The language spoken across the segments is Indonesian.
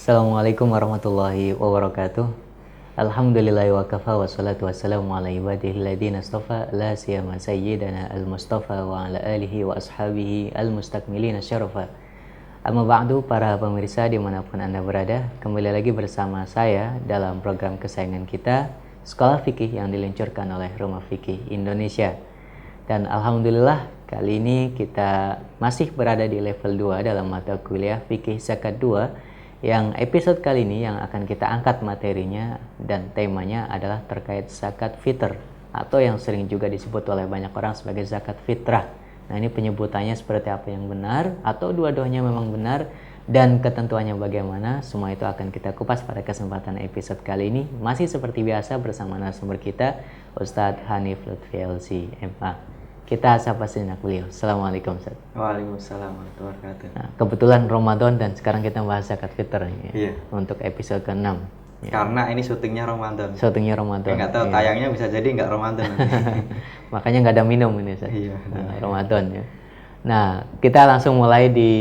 Assalamualaikum warahmatullahi wabarakatuh. Alhamdulillahi wa kafa wa salatu wassalamu ala ibadihi alladhina astafa la siyama sayyidana al-mustafa wa ala alihi wa ashabihi al-mustakmilina syarafa. Amma ba'du, para pemirsa dimanapun Anda berada, kembali lagi bersama saya dalam program kesayangan kita, Sekolah Fikih yang diluncurkan oleh Rumah Fikih Indonesia. Dan alhamdulillah kali ini kita masih berada di level 2 dalam mata kuliah Fikih Zakat 2, yang episode kali ini yang akan kita angkat materinya dan temanya adalah terkait zakat fitr, atau yang sering juga disebut oleh banyak orang sebagai zakat fitrah. Nah, ini penyebutannya seperti apa yang benar, atau dua-duanya memang benar, dan ketentuannya bagaimana, semua itu akan kita kupas pada kesempatan episode kali ini. Masih seperti biasa bersama narasumber kita, Ustadz Hanif Lutfi LC MA. Kita sapa sejenak beliau. Assalamualaikum, Ustaz. Waalaikumsalam warahmatullahi wabarakatuh. Nah, kebetulan Ramadan dan sekarang kita bahas zakat fitr ya, Iya. untuk episode ke-6. Ya. Karena ini syutingnya Ramadan. Syutingnya Ramadan. Nggak tahu, iya. tayangnya bisa jadi nggak Ramadan. Makanya nggak ada minum ini, Ustaz. Iya. Ramadan ya. Nah, kita langsung mulai di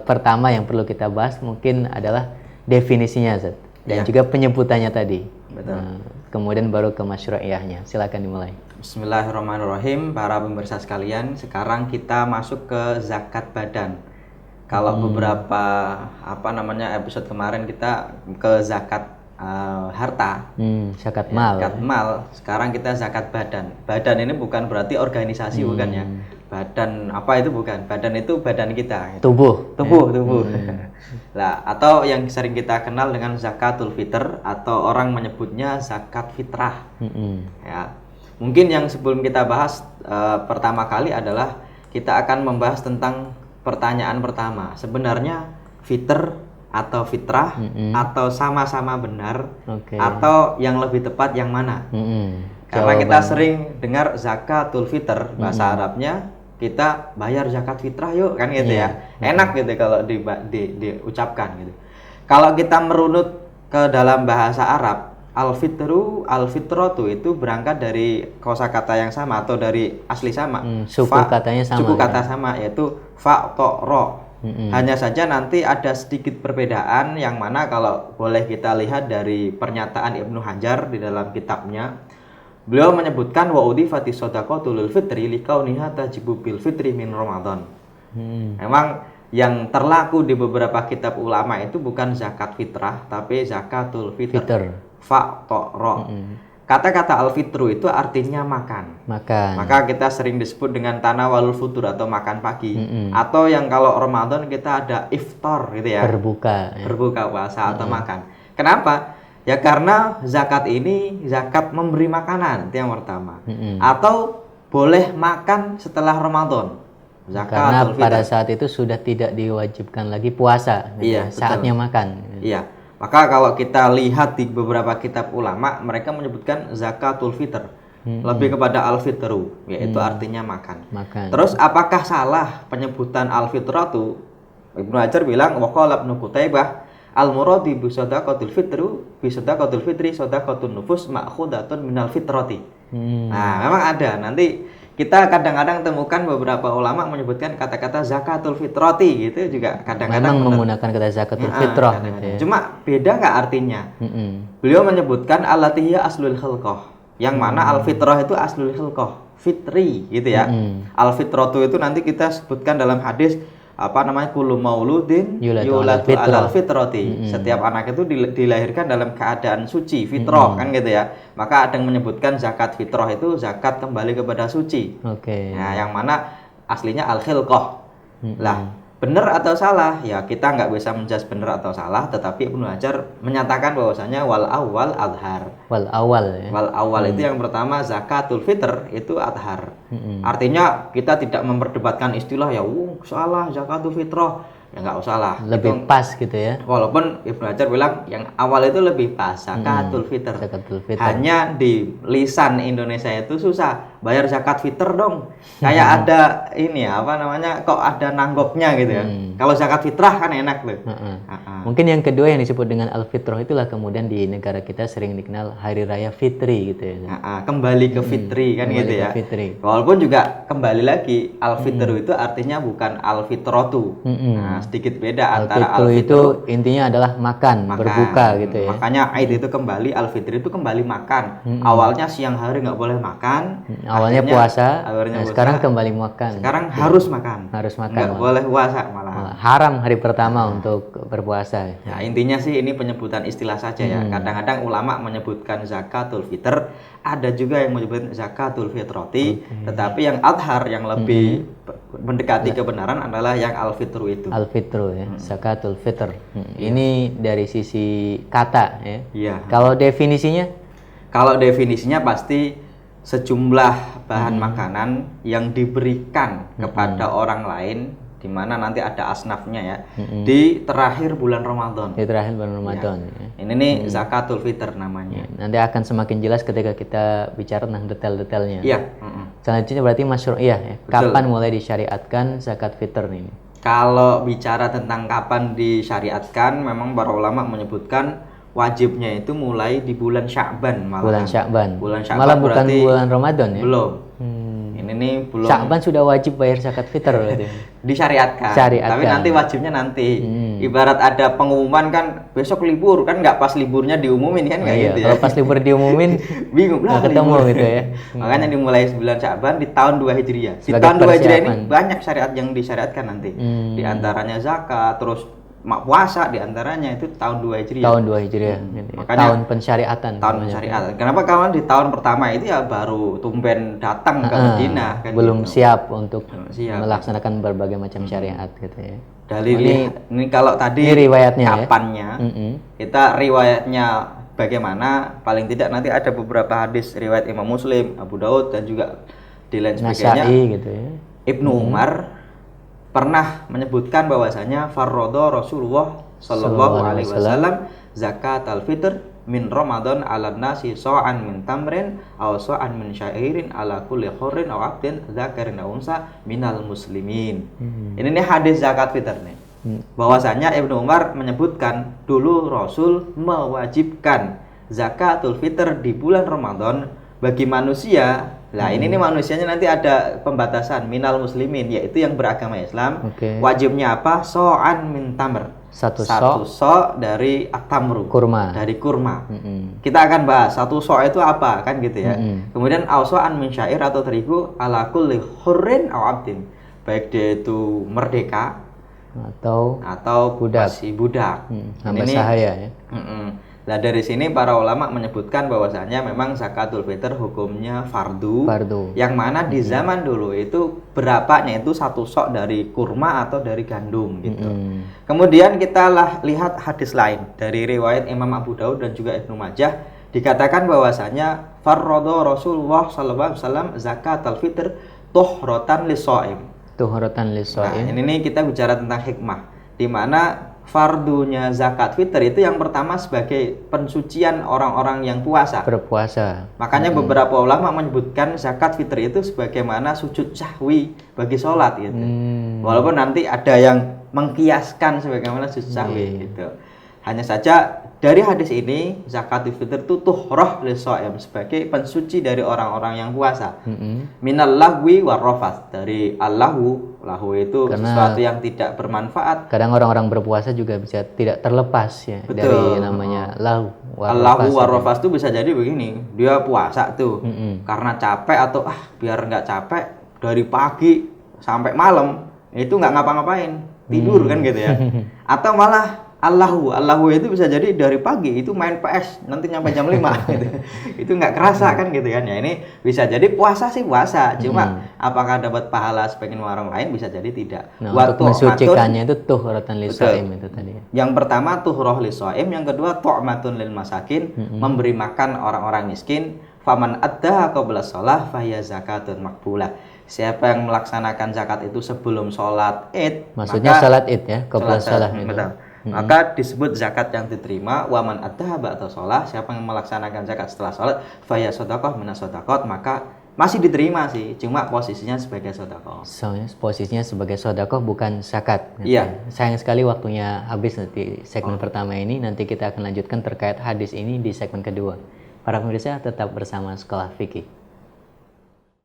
pertama yang perlu kita bahas mungkin adalah definisinya, Ustaz. Dan Iya. juga penyebutannya tadi. Betul. Kemudian baru ke masyru'iyahnya. Silakan dimulai. Bismillahirrahmanirrahim, para pemirsa sekalian. Sekarang kita masuk ke zakat badan. Kalau beberapa episode kemarin kita ke zakat harta, Zakat mal. zakat mal. Sekarang kita zakat badan. Badan ini bukan berarti organisasi, bukan ya. Badan apa itu bukan? Badan itu badan kita. Tubuh. Tubuh. Lah, atau yang sering kita kenal dengan zakatul fitr, atau orang menyebutnya zakat fitrah. Ya. Mungkin yang sebelum kita bahas pertama kali adalah kita akan membahas tentang pertanyaan pertama. Sebenarnya fitr atau fitrah atau sama-sama benar, atau yang lebih tepat yang mana? Karena kita sering dengar zakatul fitr, bahasa Arabnya kita bayar zakat fitrah yuk, kan gitu ya. Enak gitu kalau diucapkan gitu. Kalau kita merunut ke dalam bahasa Arab, al-fitratu itu berangkat dari kosakata yang sama atau dari asli sama. Suku katanya sama. Suku kata sama, yaitu fa to ro. Hanya saja nanti ada sedikit perbedaan, yang mana kalau boleh kita lihat dari pernyataan Ibnu Hajar di dalam kitabnya, beliau menyebutkan wa udifati shadaqatul fitri likauniha tajibu bil fitri min Ramadan. Memang yang terlaku di beberapa kitab ulama itu bukan zakat fitrah, tapi zakatul fitr. Fa to ro. Kata-kata al-fitru itu artinya makan. Maka kita sering disebut dengan tanawalul futur atau makan pagi. Atau yang kalau Ramadan kita ada iftar gitu ya. Berbuka puasa atau makan. Kenapa? Ya karena zakat ini zakat memberi makanan, itu yang pertama. Atau boleh makan setelah Ramadan. Karena pada saat itu sudah tidak diwajibkan lagi puasa. Iya, saatnya makan. Iya. Maka kalau kita lihat di beberapa kitab ulama, mereka menyebutkan zakatul fitr, lebih kepada al-fitru, yaitu artinya makan. Terus apakah salah penyebutan al-fitratu? Ibnu Hajar bilang waqala Ibnu Qutaibah al-muradi bi sadaqatul fitri sadaqatun nufus ma'khudatun minal fitrati. Nah, memang ada. Nanti kita kadang-kadang temukan beberapa ulama menyebutkan kata-kata zakatul fitrati gitu juga kadang-kadang menggunakan kata zakatul fitrah gitu ya. Cuma beda nggak artinya? Beliau menyebutkan alatihya aslul khilqah, yang mana al-fitrah itu aslul khilqah, fitri gitu ya. Al-fitratu itu nanti kita sebutkan dalam hadis kullu mauludin yuladu alal fitrati. Setiap anak itu dilahirkan dalam keadaan suci, fitrah kan gitu ya. Maka ada yang menyebutkan zakat fitrah itu zakat kembali kepada suci. Nah, yang mana aslinya al-khilqah. Lah, benar atau salah? Ya kita nggak bisa menjudge benar atau salah, tetapi Ibnu Hajar menyatakan bahwasanya wal awal adhar. Wal awal itu yang pertama, zakatul fitr itu adhar. Artinya kita tidak memperdebatkan istilah ya salah zakatul fitrah, ya nggak usah lah. Lebih pas gitu ya. Walaupun Ibnu Hajar bilang yang awal itu lebih pas, zakatul fitr. Hanya di lisan Indonesia itu susah. bayar zakat fitr dong. Kayak ada ini ya, apa namanya, kok ada nanggoknya gitu ya. Kalau zakat fitrah kan enak tuh. Mungkin yang kedua yang disebut dengan al-fitrah itulah kemudian di negara kita sering dikenal hari raya fitri gitu ya. Kembali ke fitri kan Kembali gitu ke ya. fitri. Walaupun juga kembali lagi al-fitru itu artinya bukan al-fitrotu. Nah, sedikit beda antara Al-fitru itu al-fitru intinya adalah makan, berbuka gitu ya. Makanya Aid itu kembali, al-fitri itu kembali makan. Awalnya siang hari nggak boleh makan. Awalnya akhirnya puasa, awalnya puasa, sekarang kembali makan. sekarang harus makan. Harus makan. Nggak boleh puasa malah. Haram hari pertama untuk berpuasa. Nah, intinya sih ini penyebutan istilah saja ya. Kadang-kadang ulama menyebutkan zakatul fitr, ada juga yang menyebut zakatul fitroti, tetapi yang adhar yang lebih mendekati kebenaran adalah yang al-fitru itu. Al-fitru ya, zakatul fitr. Ini dari sisi kata ya. Iya. Kalau definisinya? Kalau definisinya pasti sejumlah bahan makanan yang diberikan kepada orang lain, di mana nanti ada asnafnya ya, di terakhir bulan Ramadan. Di terakhir bulan Ramadan. Ya. Ini nih zakatul fitr namanya. Nanti akan semakin jelas ketika kita bicara tentang detail-detailnya. Iya. Selanjutnya berarti masyru' ya. Kapan mulai disyariatkan zakat fitr ini? Kalau bicara tentang kapan disyariatkan, memang para ulama menyebutkan wajibnya itu mulai di bulan Sya'ban malah. Bulan Sya'ban. Bulan Sya'ban malah bukan berarti bulan Ramadan ya? Belum. Ini nih belum. Sya'ban sudah wajib bayar zakat fitr berarti. Disyariatkan. Syariatkan. Tapi nanti wajibnya nanti. Ibarat ada pengumuman kan besok libur, kan nggak pas liburnya diumumin kan, kayak gitu ya. Kalau pas libur diumumin bingung lah ketemu libur. gitu ya. Makanya dimulai bulan Sya'ban di tahun 2 Hijriah. Di Sebagai tahun 2 Hijriah ini persiapan. banyak syariat yang disyariatkan nanti. Di antaranya zakat, terus puasa di antaranya itu tahun 2 Hijriah. Tahun 2 Hijriah. Gitu ya. Makanya tahun pensyariatan. Tahun syariat. Kenapa kawan di tahun pertama itu ya baru tumben datang ke Madinah kan, belum gitu. siap untuk siap. melaksanakan berbagai macam syariat gitu ya. Dari ini kalau tadi ini riwayatnya ya? kapannya, kita riwayatnya bagaimana, paling tidak nanti ada beberapa hadis riwayat Imam Muslim, Abu Daud dan juga di lain sebagainya. Nasai gitu ya. Ibnu Umar pernah menyebutkan bahwasanya farrodo Rasulullah Shallallahu Alaihi Wasallam zakat al-fitr min Ramadan ala nasi so'an min tamrin aw so'an min syairin ala kulli khurrin aw abdin zakarin aw unsa minal muslimin. Ini nih hadis zakat fitr nih. Bahwasanya Ibnu Umar menyebutkan dulu Rasul mewajibkan zakatul fitr di bulan Ramadan bagi manusia. Nah, ini nih manusianya nanti ada pembatasan minal muslimin, yaitu yang beragama Islam. Wajibnya apa? So'an min tamr. Satu so' dari at-tamru. Kurma. Dari kurma. Kita akan bahas satu so' itu apa kan gitu ya. Kemudian so'an min syair atau terigu ala kulli hurrin aw abdin. Baik dia itu merdeka atau budak. masih budak. Hamba sahaya ya. Nah, dari sini para ulama menyebutkan bahwasanya memang zakatul fitr hukumnya fardu. Yang mana di zaman dulu itu berapanya itu satu sok dari kurma atau dari gandum gitu. Kemudian kita lihat hadis lain dari riwayat Imam Abu Daud dan juga Ibnu Majah, dikatakan bahwasanya farrodo Rasulullah sallallahu alaihi wasallam zakatul fitr tuhratan lis-shaim. Tuhratan lis-shaim. Nah, ini nih kita bicara tentang hikmah, di mana fardunya zakat fitr itu yang pertama sebagai pensucian orang-orang yang berpuasa. Makanya beberapa ulama menyebutkan zakat fitr itu sebagaimana sujud sahwi bagi sholat gitu. Walaupun nanti ada yang mengkiaskan sebagaimana sujud sahwi gitu. Hanya saja dari hadis ini zakatul fitr itu tuhrah lis-shaim sebagai pensuci dari orang-orang yang puasa. Minal lahwi warrafath, dari allahu itu karena sesuatu yang tidak bermanfaat. Kadang orang-orang berpuasa juga bisa tidak terlepas ya. Betul. Dari namanya lahu warrafath itu bisa jadi begini, dia puasa tuh karena capek atau biar nggak capek dari pagi sampai malam itu nggak ngapa-ngapain, tidur kan gitu ya. Atau malah Allahu itu bisa jadi dari pagi itu main PS nanti nyampe jam 5 gitu. Itu nggak kerasa kan gitu kan ya. Ini bisa jadi puasa sih puasa, cuma apakah dapat pahala sebagian orang lain bisa jadi tidak. Nah, untuk mensucikannya itu tuhratan lis-shaim itu tadi. Yang pertama tuhrah lis-shaim, yang kedua tu'matun lil masakin, memberi makan orang-orang miskin. Faman addaha qabla shalah fahiya zakatun maqbulah. Siapa yang melaksanakan zakat itu sebelum sholat Id, maksudnya sholat Id ya, qabla shalah itu. Maka disebut zakat yang diterima. Waman addaha ba'da shalah, siapa yang melaksanakan zakat setelah sholat, faya shadaqah minas shadaqat, maka masih diterima sih, cuma posisinya sebagai sedekah. Soalnya posisinya sebagai sodakoh bukan zakat. Iya. Sayang sekali waktunya habis nanti segmen pertama ini. Nanti kita akan lanjutkan terkait hadis ini di segmen kedua. Para pemirsa tetap bersama Sekolah Fikih.